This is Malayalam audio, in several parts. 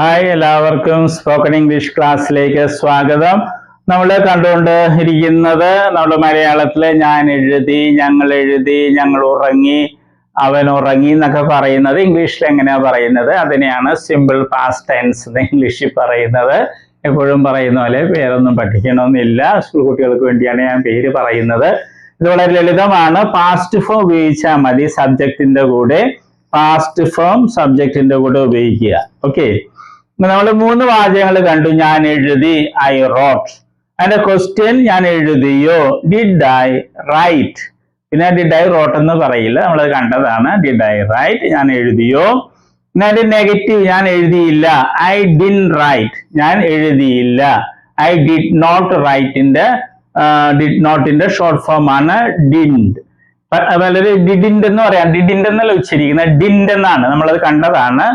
ഹായ്, എല്ലാവർക്കും സ്പോക്കൺ ഇംഗ്ലീഷ് ക്ലാസ്സിലേക്ക് സ്വാഗതം. നമ്മൾ കണ്ടുകൊണ്ട് ഇരിക്കുന്നത് നമ്മൾ മലയാളത്തില് ഞാൻ എഴുതി, ഞങ്ങൾ എഴുതി, ഞങ്ങൾ ഉറങ്ങി, അവൻ ഉറങ്ങി എന്നൊക്കെ പറയുന്നത് ഇംഗ്ലീഷിൽ എങ്ങനെയാ പറയുന്നത്, അതിനെയാണ് സിമ്പിൾ പാസ്റ്റ് ടെൻസ് എന്ന് ഇംഗ്ലീഷിൽ പറയുന്നത്. എപ്പോഴും പറയുന്ന പോലെ പേരൊന്നും പഠിക്കണമെന്നില്ല, സ്കൂൾ കുട്ടികൾക്ക് വേണ്ടിയാണ് ഞാൻ പേര് പറയുന്നത്. ഇത് വളരെ ലളിതമാണ്. പാസ്റ്റ് ഫോം ഉപയോഗിച്ചാൽ മതി. സബ്ജക്റ്റിന്റെ കൂടെ പാസ്റ്റ് ഫോം സബ്ജക്റ്റിന്റെ കൂടെ ഉപയോഗിക്കുക. ഓക്കെ, നമ്മൾ 3 വാചകങ്ങൾ കണ്ടു. ഞാൻ എഴുതി, ഐ റോട്ട്. അതിന്റെ ക്വസ്റ്റ്യൻ ഞാൻ എഴുതിയോ, ഡിഡ് ഐ റൈറ്റ്. പിന്നെ ഡിഡ് ഐ റോട്ട് എന്ന് പറയില്ല, നമ്മൾ കണ്ടതാണ്. ഡിഡ് ഐ റൈറ്റ്, ഞാൻ എഴുതിയോ. പിന്നെ അതിന്റെ നെഗറ്റീവ്, ഞാൻ എഴുതിയില്ല, ഐ ഡിൻ റൈറ്റ്, ഞാൻ എഴുതിയില്ല. ഐ ഡിഡ് നോട്ട് റൈറ്റിന്റെ ഡിഡ് നോട്ടിന്റെ ഷോർട്ട് ഫോം ആണ് ഡിൻഡ്. വളരെ ഡിഡിൻഡ് എന്ന് പറയാം. ഡിഡിൻഡ് എന്നല്ല ഉച്ചരിക്കുന്നത്, ഡിൻഡ് എന്നാണ്. നമ്മളത് കണ്ടതാണ്.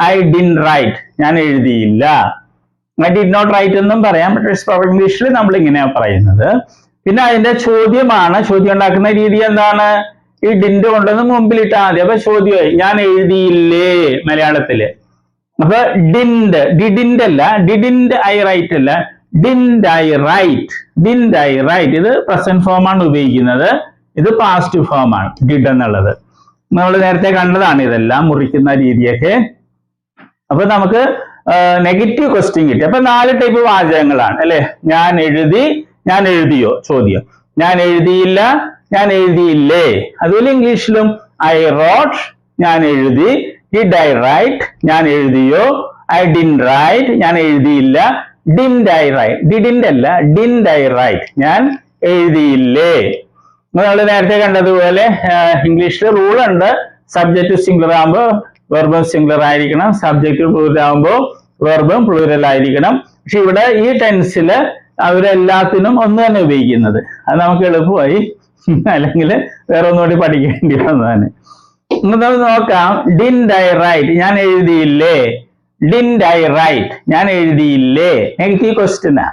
ഐ ഡിൻ റൈറ്റ്, ഞാൻ എഴുതിയില്ല. ഐ ഡിഡ് നോട്ട് റൈറ്റ് എന്നും പറയാം. സ്പോക്കൺ ഇംഗ്ലീഷിൽ നമ്മൾ ഇങ്ങനെയാണ് പറയുന്നത്. പിന്നെ അതിന്റെ ചോദ്യമാണ്. ചോദ്യം ഉണ്ടാക്കുന്ന രീതി എന്താണ്? ഈ ഡിൻഡ് കൊണ്ടുവന്ന് മുമ്പിലിട്ടാൽ മതി. അപ്പൊ ചോദ്യമായി, ഞാൻ എഴുതിയില്ലേ മലയാളത്തില്. അപ്പൊ ഡിൻഡ്, ഡിഡിൻഡ് അല്ല, ഡിഡിൻഡ് ഐ റൈറ്റ് അല്ല, didn't I right, didn't I right. ഇത് പ്രസന്റ് ഫോം ആണ് ഉപയോഗിക്കുന്നത്, ഇത് പാസ്റ്റ് ഫോം ആണ് ഡിഡ് എന്നുള്ളത്. നമ്മൾ നേരത്തെ കണ്ടതാണ് ഇതെല്ലാം, മുറിക്കുന്ന രീതിയൊക്കെ. അപ്പൊ നമുക്ക് നെഗറ്റീവ് ക്വസ്റ്റ്യൻ കിട്ടി. അപ്പൊ 4 ടൈപ്പ് വാചകങ്ങളാണ് അല്ലെ. ഞാൻ എഴുതി, ഞാൻ എഴുതിയോ ചോദ്യം. ഞാൻ എഴുതിയില്ല, ഞാൻ എഴുതിയില്ലേ. അതുപോലെ ഇംഗ്ലീഷിലും ഐ റോട്ട്, ഞാൻ എഴുതി. ഡിഡ് ഐ റൈറ്റ്, ഞാൻ എഴുതിയോ. ഐ ഡിൻ റൈറ്റ്, ഞാൻ എഴുതിയില്ല. ഡിൻഡ് ഐ റൈറ്റ്, ഡിഡിൻഡ് അല്ല, ഡിൻഡ് ഐ റൈറ്റ്, ഞാൻ എഴുതിയില്ലേ. നമ്മൾ നേരത്തെ കണ്ടതുപോലെ ഇംഗ്ലീഷിൽ റൂൾ ഉണ്ട്. സബ്ജക്റ്റ് സിംഗുലർ ആകുമ്പോൾ വെർബും സിംഗുലർ ആയിരിക്കണം, സബ്ജക്റ്റ് പ്ലൂരൽ ആകുമ്പോൾ വെർബും പ്ലൂരൽ ആയിരിക്കണം. പക്ഷെ ഇവിടെ ഈ ടെൻസില് അവരെല്ലാത്തിനും ഒന്ന് തന്നെ ഉപയോഗിക്കുന്നത്. അത് നമുക്ക് എളുപ്പമായി, അല്ലെങ്കിൽ വേറെ ഒന്നുകൂടി പഠിക്കേണ്ടി വന്നതാണ്. നമുക്ക് നോക്കാം. ഡിൻഡ് ഐ റൈറ്റ്, ഞാൻ എഴുതിയില്ലേ. ഡിൻഡ് ഐ റൈറ്റ്, ഞാൻ എഴുതിയില്ലേ. നെഗറ്റീവ് ക്വസ്റ്റ്യനാ.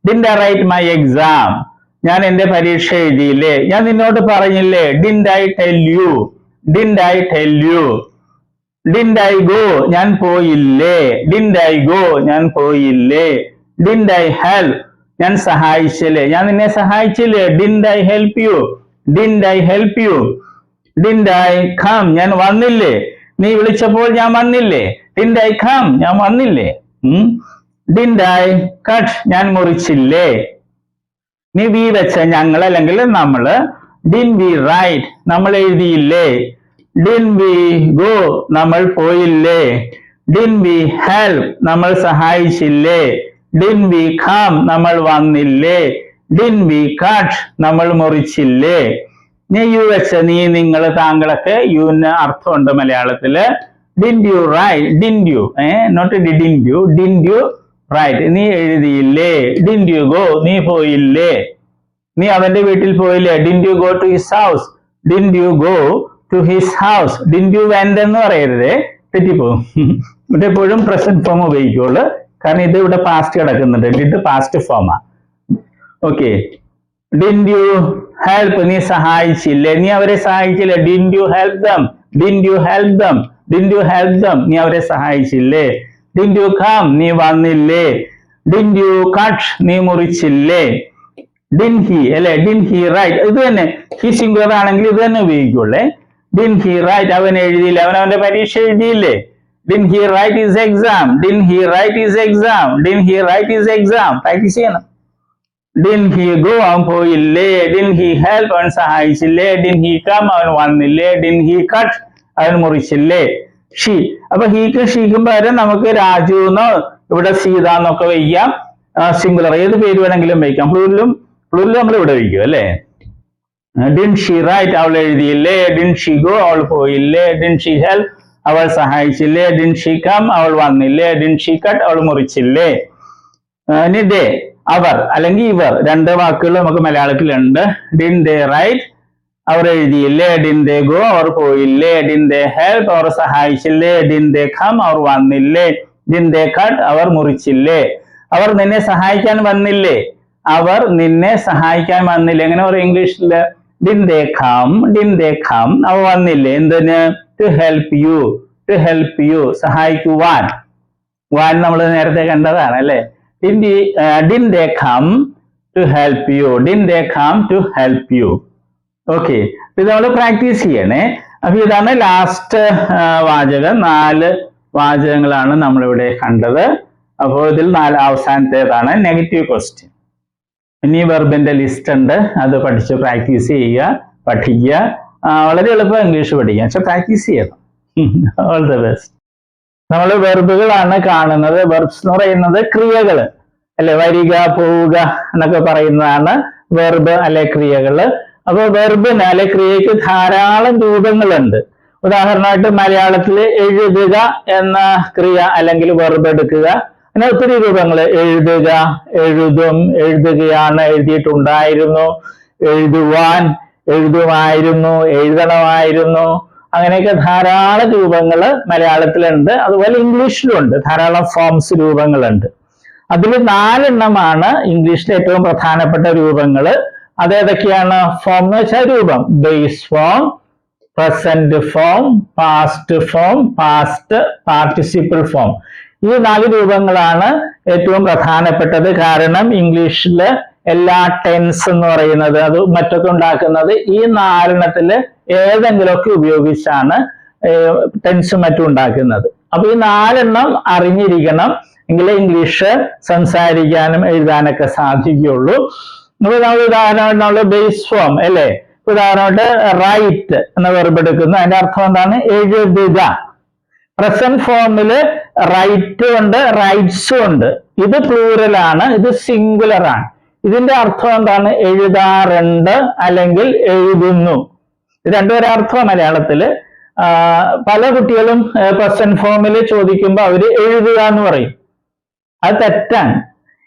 Didn't I write my exam, ഞാൻ എന്റെ പരീക്ഷ എഴുതിയില്ലേ. ഞാൻ നിന്നോട് പറഞ്ഞില്ലേ. Didn't I tell you, didn't I tell you. Didn't I go, ഞാൻ പോയില്ലേ. ഡിൻഡ് ഐ ഗോ, ഞാൻ പോയില്ലേ. ഡിൻഡ് ഐ ഹെൽപ്പ്, ഞാൻ സഹായിച്ചില്ലേ. ഞാൻ നിന്നെ സഹായിച്ചില്ലേ. Didn't I help you, didn't I help you. Didn't I come, ഞാൻ വന്നില്ലേ. നീ വിളിച്ചപ്പോൾ ഞാൻ വന്നില്ലേ. ഡിൻഡ് ഐ കം, ഞാൻ വന്നില്ലേ. ഡിൻഡ് ഐ കട്ട്, ഞാൻ മുറിച്ചില്ലേ. നീ വി വെച്ച ഞങ്ങൾ അല്ലെങ്കിൽ നമ്മള്. ഡിൻ വി റൈറ്റ്, നമ്മൾ എഴുതിയില്ലേ. ഡിൻ വി ഗോ, നമ്മൾ പോയില്ലേ. ഡിൻ വി ഹെൽപ്പ്, നമ്മൾ സഹായിച്ചില്ലേ. ഡിൻ വി കം, നമ്മൾ വന്നില്ലേ. ഡിൻ വി കട്ട്, നമ്മൾ മുറിച്ചില്ലേ. നീ യു വെച്ച നീ, നിങ്ങൾ, താങ്കളൊക്കെ യുവിന് അർത്ഥമുണ്ട് മലയാളത്തില്. Didn't you write, didn't you not didn't you, didn't you write, നീ എഴുതിയില്ലേ. ഡിൻ യു ഗോ, നീ പോയില്ലേ. നീ അവന്റെ വീട്ടിൽ പോയില്ലേ. Didn't you go to his house, didn't you go to his house. Didn't you went എന്ന് പറയരുത്, തെറ്റിപ്പോകും. ഇവിടെ എപ്പോഴും പ്രസന്റ് ഫോം ഉപയോഗിക്കുള്ളൂ, കാരണം ഇത് ഇവിടെ പാസ്റ്റ് കിടക്കുന്നുണ്ട്. ഡിഡ് പാസ്റ്റ് ഫോമാ. ഓക്കെ. ഡിൻ യു ഹെൽപ്പ്, നീ സഹായിച്ചില്ലേ. നീ അവരെ സഹായിച്ചില്ലേ. Didn't you help them, didn't you help them, didn't you help them, നീ അവരെ സഹായിച്ചില്ലേ. ഡിൻ യു കം, നീ വന്നില്ലേ. ഡിൻ യു കട്ട്, നീ മുറിച്ചില്ലേ. ഡിൻ ഹി അല്ലെ, ഡിൻ ഹി റൈറ്റ്. ഇത് തന്നെ ഹി സിംഗുലർ ആണെങ്കിൽ ഇത് തന്നെ ഉപയോഗിക്കുള്ളേ. ഡിൻ ഹി റൈറ്റ്, അവൻ എഴുതിയില്ലേ. അവൻ അവന്റെ പരീക്ഷ എഴുതിയില്ലേ. Didn't he write his exam, didn't he write his exam, didn't he write his exam. Practice ചെയ്യണം. ഡിൻ ഹി ഗോ, അവൻ പോയില്ലേ. ഡിൻ ഹി ഹെൽപ്പ്, അവൻ സഹായിച്ചില്ലേ. ഡിൻ ഹി കം, അവൻ വന്നില്ലേ. ഡിൻ ഹി കട്ട്, അവൻ മുറിച്ചില്ലേ. ഷീ. അപ്പൊ ഹീക്കും ഷീക്കും പകരം നമുക്ക് രാജു എന്നോ ഇവിടെ സീത എന്നൊക്കെ വയ്ക്കാം. സിംഗുലർ ഏത് പേര് വേണമെങ്കിലും വയ്ക്കാം. പ്ലൂരലും നമ്മൾ ഇവിടെ വയ്ക്കും അല്ലേ. ഡിൻ ഷീ റൈറ്റ്, അവൾ എഴുതിയില്ലേ. ഡിൻ ഷീ ഗോ, അവൾ പോയില്ലേ. ഡിൻ ഷീ ഹെൽപ്പ്, അവൾ സഹായിച്ചില്ലേ. ഡിൻ ഷീ കം, അവൾ വന്നില്ലേ. ഡിൻ ഷീ കട്ട്, അവൾ മുറിച്ചില്ലേ. ഇനി ദേ, അവർ അല്ലെങ്കിൽ ഇവർ, 2 വാക്കുകൾ നമുക്ക് മലയാളത്തിലുണ്ട്. ഡിൻ ദേ റൈറ്റ്, അവർ എഴുതിയില്ലേ. ഡിൻ ദേ ഗോ, അവർ പോയില്ലേ. ഡിൻ ദേ ഹെൽപ്പ്, അവർ സഹായിച്ചില്ലേ. ഡിൻ ദേ കം, അവർ വന്നില്ലേ. ഡിൻ ദേ കട്ട്, അവർ മുറിച്ചില്ലേ. അവർ നിന്നെ സഹായിക്കാൻ വന്നില്ലേ. അവർ നിന്നെ സഹായിക്കാൻ വന്നില്ലേ. എങ്ങനെ പറയും ഇംഗ്ലീഷില്? Didn't they come, didn't they come, അവർ വന്നില്ലേ. എന്തിന്? To help you, to help you, സഹായിക്കുവാൻ. വൺ നമ്മൾ നേരത്തെ കണ്ടതാണ് അല്ലെ. Didn't they come to help you, didn't they come to help you. Okay, ഇത് നമ്മൾ പ്രാക്ടീസ് ചെയ്യണേ. അപ്പൊ ഇതാണ് ലാസ്റ്റ് വാചകം. 4 വാചകങ്ങളാണ് നമ്മളിവിടെ കണ്ടത്. അപ്പോൾ ഇതിൽ അവസാനത്തേതാണ് നെഗറ്റീവ് ക്വസ്റ്റ്യൻ. ഇനി വെർബിന്റെ ലിസ്റ്റ് ഉണ്ട്, അത് പഠിച്ച് പ്രാക്ടീസ് ചെയ്യുക, പഠിക്കുക. വളരെ എളുപ്പം ഇംഗ്ലീഷ് പഠിക്കാം, പക്ഷെ പ്രാക്ടീസ് ചെയ്യണം. All the best. നമ്മൾ വെർബുകളാണ് കാണുന്നത്. വെർബ്സ് എന്ന് പറയുന്നത് ക്രിയകൾ അല്ലെ, വരിക, പോവുക എന്നൊക്കെ പറയുന്നതാണ് വെർബ് അല്ലെ ക്രിയകള്. അപ്പൊ വെർബിന് അല്ലെ ക്രിയക്ക് ധാരാളം രൂപങ്ങളുണ്ട്. ഉദാഹരണമായിട്ട് മലയാളത്തിൽ എഴുതുക എന്ന ക്രിയ അല്ലെങ്കിൽ വെർബ് എടുക്കുക, അങ്ങനെ ഒത്തിരി രൂപങ്ങൾ. എഴുതുക, എഴുതും, എഴുതുകയാണ്, എഴുതിയിട്ടുണ്ടായിരുന്നു, എഴുതുവാൻ, എഴുതുമായിരുന്നു, എഴുതണമായിരുന്നു, അങ്ങനെയൊക്കെ ധാരാളം രൂപങ്ങൾ മലയാളത്തിലുണ്ട്. അതുപോലെ ഇംഗ്ലീഷിലുണ്ട് ധാരാളം ഫോംസ്, രൂപങ്ങളുണ്ട്. അതിൽ 4 എണ്ണമാണ് ഇംഗ്ലീഷിലെ ഏറ്റവും പ്രധാനപ്പെട്ട രൂപങ്ങൾ. അതേതൊക്കെയാണ്? ഫോം എന്ന് വെച്ചാൽ രൂപം. Base form, present form, past form, past participle form. ഈ 4 രൂപങ്ങളാണ് ഏറ്റവും പ്രധാനപ്പെട്ടത്. കാരണം ഇംഗ്ലീഷില് എല്ലാ ടെൻസ് എന്ന് പറയുന്നത് അത് മറ്റൊക്കെ ഉണ്ടാക്കുന്നത് ഈ 4 എണ്ണത്തില് ഏതെങ്കിലുമൊക്കെ ഉപയോഗിച്ചാണ് ടെൻസും മറ്റും ഉണ്ടാക്കുന്നത്. അപ്പൊ ഈ 4 എണ്ണം അറിഞ്ഞിരിക്കണം, എങ്കിലേ ഇംഗ്ലീഷ് സംസാരിക്കാനും എഴുതാനൊക്കെ സാധിക്കുകയുള്ളൂ. ഉദാഹരണം നമ്മൾ ബേസ് ഫോം അല്ലെ, ഉദാഹരണമായിട്ട് റൈറ്റ് എന്ന വെർബ് എടുക്കുന്നു. അതിന്റെ അർത്ഥം എന്താണ്? എഴുതുക. പ്രസന്റ് ഫോമില് റൈറ്റും ഉണ്ട്, റൈറ്റ്സും ഉണ്ട്. ഇത് പ്ലൂറലാണ്, ഇത് സിംഗുലർ ആണ്. ഇതിന്റെ അർത്ഥം എന്താണ്? എഴുതാറുണ്ട് അല്ലെങ്കിൽ എഴുതുന്നു. ഇത് രണ്ടുപേരെ അർത്ഥം മലയാളത്തില്. പല കുട്ടികളും പ്രസന്റ് ഫോമില് ചോദിക്കുമ്പോൾ അവര് എഴുതുക എന്ന് പറയും. അത് തെറ്റാണ്.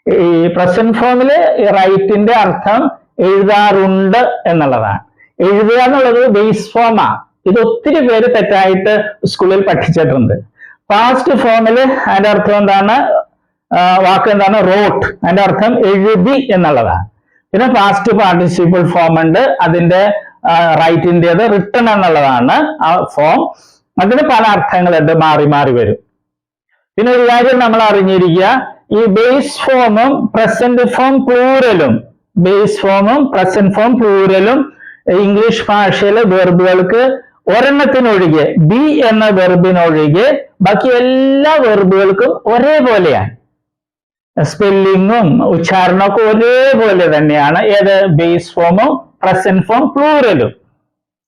ഈ പ്രസന്റ് ഫോമില് റൈറ്റിന്റെ അർത്ഥം എഴുതാറുണ്ട് എന്നുള്ളതാണ്. എഴുതുക എന്നുള്ളത് ബേസ് ഫോമാ. ഇത് ഒത്തിരി പേര് തെറ്റായിട്ട് സ്കൂളിൽ പഠിച്ചിട്ടുണ്ട്. പാസ്റ്റ് ഫോമില് അതിന്റെ അർത്ഥം എന്താണ്? വാക്ക് എന്താണ്? റോട്ട്. അതിന്റെ അർത്ഥം എഴുതി എന്നുള്ളതാണ്. പിന്നെ പാസ്റ്റ് പാർട്ടിസിപ്പിൾ ഫോം ഉണ്ട്, അതിന്റെ റൈറ്റിൻ്റെത് റിട്ടൺ എന്നുള്ളതാണ് ആ ഫോം. അതിന് പല അർത്ഥങ്ങളുണ്ട്, മാറി മാറി വരും. പിന്നെ ഒരു കാര്യം നമ്മൾ അറിഞ്ഞിരിക്കുക, ഈ ബേസ് ഫോമും പ്രസന്റ് ഫോം പ്ലൂറലും, ബേസ് ഫോമും പ്രസന്റ് ഫോം പ്ലൂറലും ഇംഗ്ലീഷ് ഭാഷയിലെ വെർബുകൾക്ക് ഒരെണ്ണത്തിനൊഴികെ, ബി എന്ന വെർബിനൊഴികെ ബാക്കി എല്ലാ വെർബുകൾക്കും ഒരേപോലെയാണ്. സ്പെല്ലിങ്ങും ഉച്ചാരണമൊക്കെ ഒരേപോലെ തന്നെയാണ്. ഏത്? ബേസ് ഫോമും പ്രസന്റ് ഫോം പ്ലൂറലും.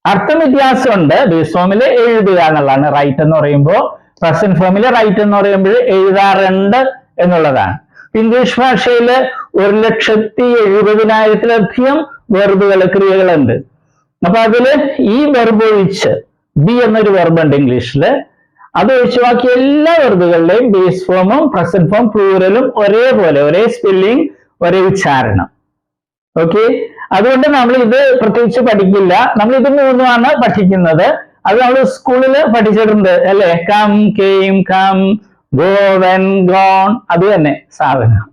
അർത്ഥം വ്യത്യാസമുണ്ട്. ബേസ് ഫോമില് എഴുതുക എന്നുള്ളതാണ് റൈറ്റ് എന്ന് പറയുമ്പോൾ, പ്രസന്റ് ഫോമില് റൈറ്റ് എന്ന് പറയുമ്പോൾ എഴുതാറുണ്ട് എന്നുള്ളതാണ്. ഇംഗ്ലീഷ് ഭാഷയില് 1,70,70,000-ലധികം വെർബുകൾ, ക്രിയകളുണ്ട്. അപ്പൊ അതില് ഈ വെർബ് ഒഴിച്ച്, ബി എന്നൊരു വെർബ് ഉണ്ട് ഇംഗ്ലീഷില്, അത് ഒഴിച്ച് ബാക്കി എല്ലാ വെർബുകളുടെയും ബേസ് ഫോമും പ്രസന്റ് ഫോം പ്ലൂറലും ഒരേപോലെ, ഒരേ സ്പെല്ലിംഗ്, ഒരേ ഉച്ചാരണം. ഓക്കെ, അതുകൊണ്ട് നമ്മൾ ഇത് പ്രത്യേകിച്ച് പഠിക്കില്ല. നമ്മൾ ഇത് 3 പഠിക്കുന്നത്. അത് നമ്മൾ സ്കൂളിൽ പഠിച്ചിട്ടുണ്ട് അല്ലെ. Come, came, come, go, went, gone, അത് തന്നെ സാധനം.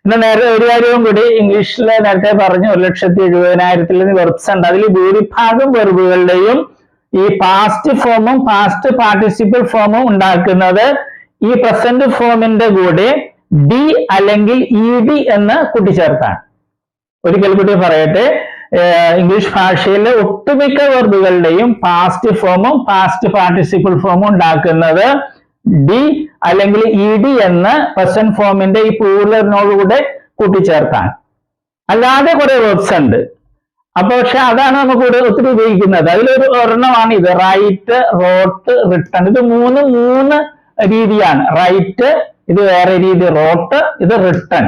പിന്നെ നേരെ ഒരു കാര്യവും കൂടി, ഇംഗ്ലീഷിൽ നേരത്തെ പറഞ്ഞു 1,70,70,000 വെർബ്സ് ഉണ്ട്. അതിൽ ഭൂരിഭാഗം വെർബുകളുടെയും ഈ പാസ്റ്റ് ഫോമും പാസ്റ്റ് പാർട്ടിസിപ്പിൾ ഫോമും ഉണ്ടാക്കുന്നത് ഈ പ്രസന്റ് ഫോമിന്റെ കൂടെ ഡി അല്ലെങ്കിൽ ഇ ഡി എന്ന് കൂട്ടിച്ചേർത്താണ്. ഒരിക്കൽ കൂടി പറയട്ടെ, ഇംഗ്ലീഷ് ഭാഷയിലെ ഒട്ടുമിക്ക വെർബുകളുടെയും പാസ്റ്റ് ഫോമും പാസ്റ്റ് പാർട്ടിസിപ്പിൾ ഫോമും ഉണ്ടാക്കുന്നത് ഡി അല്ലെങ്കിൽ ഇ ഡി എന്ന് പ്രസന്റ് ഫോമിന്റെ ഈ പ്ലൂറലിനോടുകൂടെ കൂട്ടിച്ചേർത്താണ്. അല്ലാതെ കുറെ വെർബ്സ് ഉണ്ട്. അപ്പൊ പക്ഷെ അതാണ് നമുക്ക് ഒത്തിരി ഉപയോഗിക്കുന്നത്. അതിലൊരു ഒരെണ്ണമാണ് ഇത്, റൈറ്റ്, റോട്ട്, റിട്ടൺ. ഇത് മൂന്ന് രീതിയാണ്. റൈറ്റ് ഇത് വേറെ രീതി, റോട്ട് ഇത് റിട്ടൺ.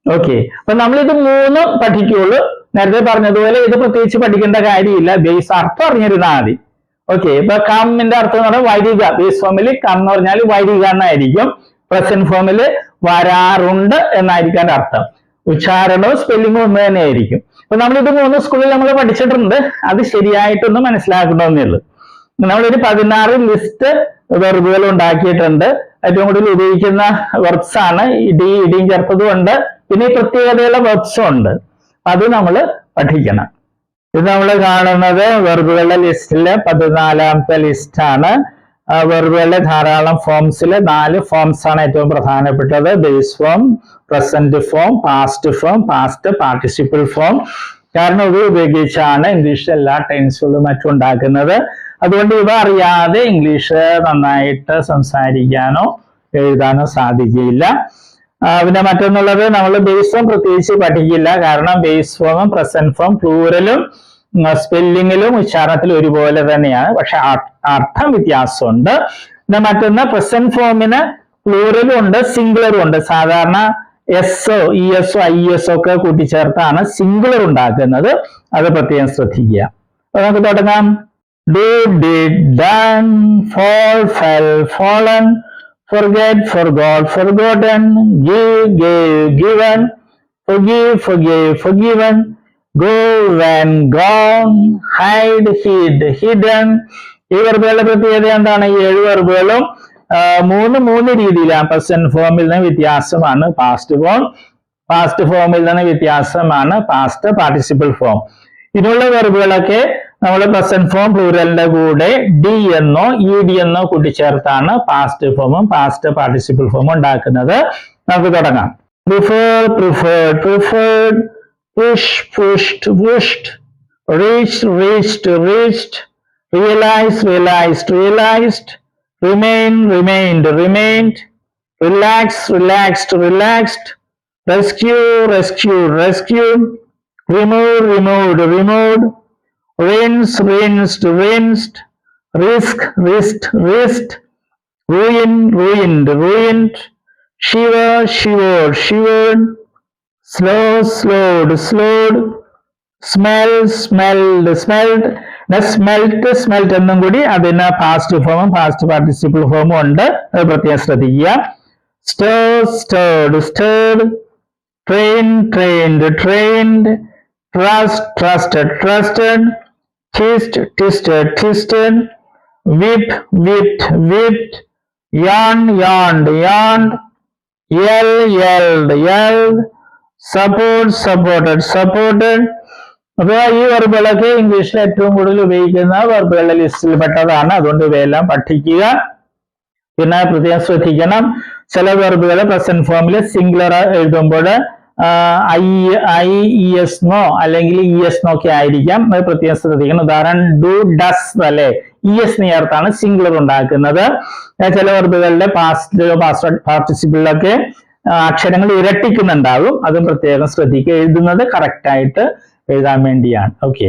ഓക്കെ, അപ്പൊ നമ്മൾ ഇത് 3 പഠിക്കുള്ളൂ. നേരത്തെ പറഞ്ഞതുപോലെ ഇത് പ്രത്യേകിച്ച് പഠിക്കേണ്ട കാര്യമില്ല, ബേസ് അർത്ഥം അറിഞ്ഞിരുന്നാൽ മതി. ഓക്കെ, ഇപ്പൊ കമ്മിന്റെ അർത്ഥം എന്ന് പറഞ്ഞാൽ വരിക. ബേസ് ഫോമിൽ കം എന്ന് പറഞ്ഞാൽ വരിക എന്നായിരിക്കും. പ്രസന്റ് ഫോമില് വരാറുണ്ട് എന്നായിരിക്കും അർത്ഥം. ഉച്ചാരണവും സ്പെല്ലിങ്ങും ഒന്ന് തന്നെ ആയിരിക്കും. അപ്പൊ നമ്മളിത് 3 സ്കൂളിൽ നമ്മൾ പഠിച്ചിട്ടുണ്ട്. അത് ശരിയായിട്ടൊന്ന് മനസ്സിലാക്കണമെന്നേ ഉള്ളൂ. നമ്മളൊരു 16 ലിസ്റ്റ് വെർബുകൾ ഉണ്ടാക്കിയിട്ടുണ്ട്. ഏറ്റവും കൂടുതൽ ഉപയോഗിക്കുന്ന വെർബ്സ് ആണ്. ഇടിയും ചേർത്തതും ഉണ്ട്, പിന്നെ ഈ പ്രത്യേകതയുള്ള വെർബ്സും ഉണ്ട്. അത് നമ്മൾ പഠിക്കണം. ഇത് നമ്മൾ കാണുന്നത് വെർബുകളുടെ ലിസ്റ്റിലെ 14ാമത്തെ ലിസ്റ്റാണ്. വെർബുകളുടെ ധാരാളം ഫോംസിൽ 4 ഫോംസ് ആണ് ഏറ്റവും പ്രധാനപ്പെട്ടത്. Base form, present form, past form, past participle form. കാരണം ഇത് ഉപയോഗിച്ചാണ് ഇംഗ്ലീഷിൽ എല്ലാ ടെൻസുകളും മറ്റും ഉണ്ടാക്കുന്നത്. അതുകൊണ്ട് ഇവ അറിയാതെ ഇംഗ്ലീഷ് നന്നായിട്ട് സംസാരിക്കാനോ എഴുതാനോ സാധിക്കില്ല. പിന്നെ മറ്റൊന്നുള്ളത്, നമ്മൾ ബേസ് ഫോം പ്രത്യേകിച്ച് പഠിക്കില്ല. കാരണം ബേസ് ഫോമും പ്രസന്റ് ഫോം പ്ലൂറലും സ്പെല്ലിങ്ങിലും ഉച്ചാരണത്തിലും ഒരുപോലെ തന്നെയാണ്, പക്ഷെ അർത്ഥം വ്യത്യാസമുണ്ട്. പിന്നെ മറ്റൊന്ന്, പ്രസന്റ് ഫോമിന് പ്ലൂറലും ഉണ്ട് സിംഗുലറും ഉണ്ട്. സാധാരണ എസ്ഒ ഇഎസ്ഒ ഐഎസ്ഒ ഒക്കെ കൂട്ടിച്ചേർത്താണ് സിംഗുലർ ഉണ്ടാക്കുന്നത്. അത് പ്രത്യേകം ശ്രദ്ധിക്കുക. അപ്പൊ നമുക്ക് തുടങ്ങാം. Do, did, done, fall, fell, fallen, forget, forgot, forgotten, give, gave, given, forgive, forgave, forgiven, go, went, gone, hide, hid, hidden. ഈ വെർബുകളുടെ പ്രത്യേകത എന്താണ്? ഈ 7 വെർബുകളും മൂന്ന് രീതിയിലാണ്. പ്രസന്റ് ഫോമിൽ നിന്ന് വ്യത്യാസമാണ് പാസ്റ്റ് ഫോം, പാസ്റ്റ് ഫോമിൽ നിന്ന് വ്യത്യാസമാണ് പാസ്റ്റ് പാർട്ടിസിപ്പിൾ ഫോം. ഇതിനുള്ള വെർബുകളൊക്കെ നമ്മൾ പ്രസന്റ് ഫോം പ്ലൂറലിന്റെ കൂടെ ഡി എന്നോ ഇ ഡി എന്നോ കൂട്ടിച്ചേർത്താണ് പാസ്റ്റ് ഫോമും പാസ്റ്റ് പാർട്ടിസിപ്പിൾ ഫോമും ഉണ്ടാക്കുന്നത്. നമുക്ക് തുടങ്ങാം. Prefer, preferred, preferred, push, pushed, pushed, reach, reached, reached, realize, realized, realized, remain, remained, remained, relax, relaxed, relaxed, rescue, rescued, rescued, remove, removed, removed, rinse, rinsed, rinsed, risk, risked, risked, ruin, ruined, ruined, shiver, shivered, shivered, slow, slowed, slowed, smell, smelled, smelled. Smelt, smelt എന്നും കൂടി അതിന് പാസ്റ്റ് ഫോമും പാസ്റ്റ് പാർട്ടിസിപ്പിൾ ഫോമും ഉണ്ട്. അത് പ്രത്യേകം ശ്രദ്ധിക്കുക. stir, stirred, stirred, train, trained, trained, trust, trusted, trusted, twist, twisted, twisted, whip, whipped, whipped, yarn, yarned, yarned, yell, yelled, yelled, support, supported, supported. അപ്പൊ ഈ വെർബുകളൊക്കെ ഇംഗ്ലീഷിൽ ഏറ്റവും കൂടുതൽ ഉപയോഗിക്കുന്ന വെർബുകളുടെ ലിസ്റ്റിൽ പെട്ടതാണ്. അതുകൊണ്ട് ഇവയെല്ലാം പഠിക്കുക. പിന്നെ പ്രത്യേകം ശ്രദ്ധിക്കണം, ചില വെർബുകൾ പ്രസന്റ് ഫോമിൽ സിംഗുലർ എഴുതുമ്പോൾ ഐ ഇ എസ് നോ അല്ലെങ്കിൽ ഇ എസ് നോ ഒക്കെ ആയിരിക്കാം. അത് പ്രത്യേകം ശ്രദ്ധിക്കണം. ഉദാഹരണം ഡു, ഡസ് അല്ലെ, ഇ എസ് നേർത്താണ് സിംഗുലർ ഉണ്ടാക്കുന്നത്. ചില വെർബുകളുടെ പാസ്റ്റിലോ പാസ്റ്റ് പാർട്ടിസിപ്പിളിലൊക്കെ അക്ഷരങ്ങൾ ഇരട്ടിക്കുന്നുണ്ടാകും. അതും പ്രത്യേകം ശ്രദ്ധിക്കുക. എഴുതുന്നത് കറക്റ്റ് ആയിട്ട് എഴുതാൻ വേണ്ടിയാണ്. ഓക്കെ.